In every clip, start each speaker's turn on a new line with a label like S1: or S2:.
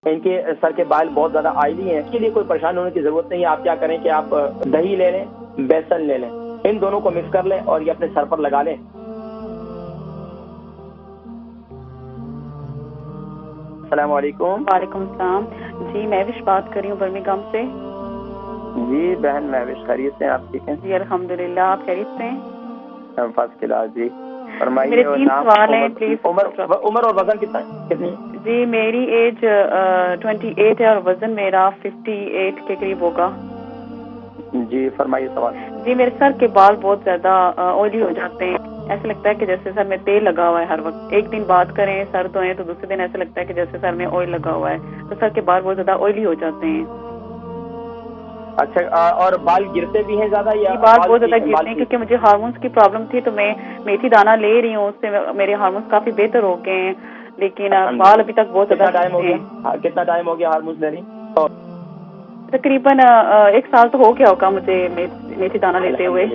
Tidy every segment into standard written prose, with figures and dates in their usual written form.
S1: ان کے سر کے بال بہت زیادہ آئلی ہیں، اس کے لیے کوئی پریشان ہونے کی ضرورت نہیں ہے۔ آپ کیا کریں کہ آپ دہی لے لیں، بیسن لے لیں، ان دونوں کو مکس کر لیں اور یہ اپنے سر پر لگا لیں۔ السلام علیکم۔
S2: وعلیکم السلام جی، محوش بات کر رہی ہوں برمنگھم سے۔
S1: جی بہن محوش، خیریت سے ہیں؟ آپ ٹھیک ہیں؟
S2: جی الحمدللہ، آپ خیریت سے ہیں؟
S1: فرسٹ کلاس جی، فرمائیے۔
S2: میرے 3 سوال ہیں پلیز۔
S1: عمر اور وزن کتنی؟
S2: جی میری ایج 28 ہے اور وزن میرا 58 کے قریب ہوگا۔
S1: جی فرمائیے سوال۔
S2: جی میرے سر کے بال بہت زیادہ آئلی ہو جاتے ہیں، ایسا لگتا ہے کہ جیسے سر میں تیل لگا ہوا ہے ہر وقت۔ ایک دن بات کریں سر دھوئیں تو دوسرے دن ایسا لگتا ہے کہ جیسے سر میں آئل لگا ہوا ہے، تو سر کے بال بہت زیادہ آئلی ہو جاتے ہیں۔
S1: اچھا، اور بال گرتے بھی ہیں زیادہ یا؟
S2: بال بہت زیادہ گرتے ہیں کیونکہ مجھے ہارمونس کی پرابلم تھی، تو میں میتھی دانہ لے رہی ہوں، اس سے میرے ہارمونس کافی بہتر ہو گئے ہیں، لیکن بال ابھی تک بہت زیادہ
S1: کتنا ٹائم ہو گیا ہارمونس لے رہی؟
S2: تقریباً 1 سال تو ہو گیا ہوگا مجھے میتھی دانہ لیتے ہوئے۔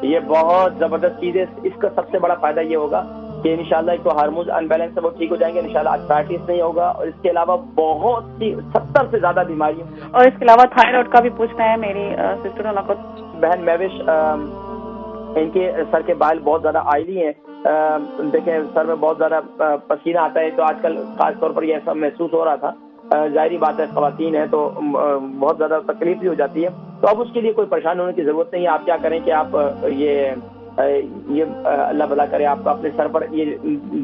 S1: یہ بہت زبردست چیز ہے۔ اس کا سب سے بڑا فائدہ یہ ہوگا کہ انشاءاللہ ایک تو ہارمونز ان بیلنس ہے وہ ٹھیک ہو جائیں گے، انشاءاللہ آرتھرائٹس نہیں ہوگا، اور اس کے علاوہ بہت سی 70 سے زیادہ بیماریوں،
S2: اور اس کے علاوہ تھائرائیڈ کا بھی پوچھنا ہے میری سسٹر ان کو۔
S1: بہن محوش، ان کے سر کے بال بہت زیادہ آئلی ہیں، دیکھیں سر میں بہت زیادہ پسینہ آتا ہے، تو آج کل خاص طور پر یہ ایسا محسوس ہو رہا تھا۔ ظاہری بات ہے خواتین ہیں تو بہت زیادہ تکلیف بھی ہو جاتی ہے، تو اب اس کے لیے کوئی پریشان ہونے کی ضرورت نہیں ہے۔ آپ کیا کریں کہ آپ یہ اللہ بھلا کرے، آپ اپنے سر پر یہ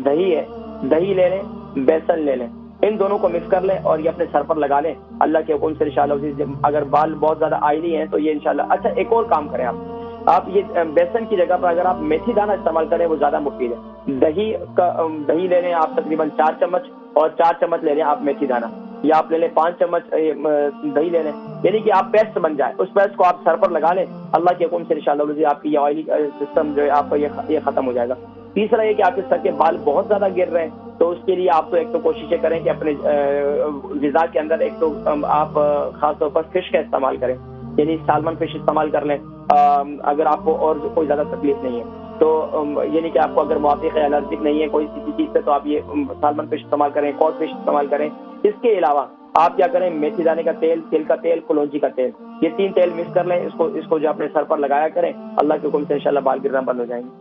S1: دہی ہے، دہی لے لیں، بیسن لے لیں، ان دونوں کو مکس کر لیں اور یہ اپنے سر پر لگا لیں اللہ کے حکم سے انشاءاللہ۔ اگر بال بہت زیادہ آئلی ہیں تو یہ انشاءاللہ۔ اچھا ایک اور کام کریں آپ یہ بیسن کی جگہ پر اگر آپ میتھی دانہ استعمال کریں وہ زیادہ مفید ہے۔ دہی لے لیں آپ تقریباً 4 چمچ، اور 4 چمچ لے لیں آپ میتھی دانہ، یا آپ لے لیں 5 چمچ دہی لے لیں، یعنی کہ آپ پیسٹ بن جائے، اس پیسٹ کو آپ سر پر لگا لیں اللہ کے حکم سے انشاءاللہ آپ کی یہ آئلی سسٹم جو ہے آپ کا یہ ختم ہو جائے گا۔ تیسرا یہ کہ آپ کے سر کے بال بہت زیادہ گر رہے ہیں، تو اس کے لیے آپ تو ایک تو کوششیں کریں کہ اپنے غذا کے اندر ایک تو آپ خاص طور پر فش کا استعمال کریں، یعنی سالمن فش استعمال کر لیں اگر آپ کو اور کوئی زیادہ تکلیف نہیں ہے تو، یعنی کہ آپ کو اگر موافق ہے، الرجک نہیں ہے کوئی کسی چیز سے، تو آپ یہ سالمن فش استعمال کریں، کاڈ فش استعمال کریں۔ اس کے علاوہ آپ کیا کریں، میتھی دانے کا تیل، تل کا تیل، کلونجی کا تیل، یہ 3 تیل مکس کر لیں، اس کو جو اپنے سر پر لگایا کریں اللہ کے حکم سے انشاءاللہ بال گرنا بند ہو جائیں گے۔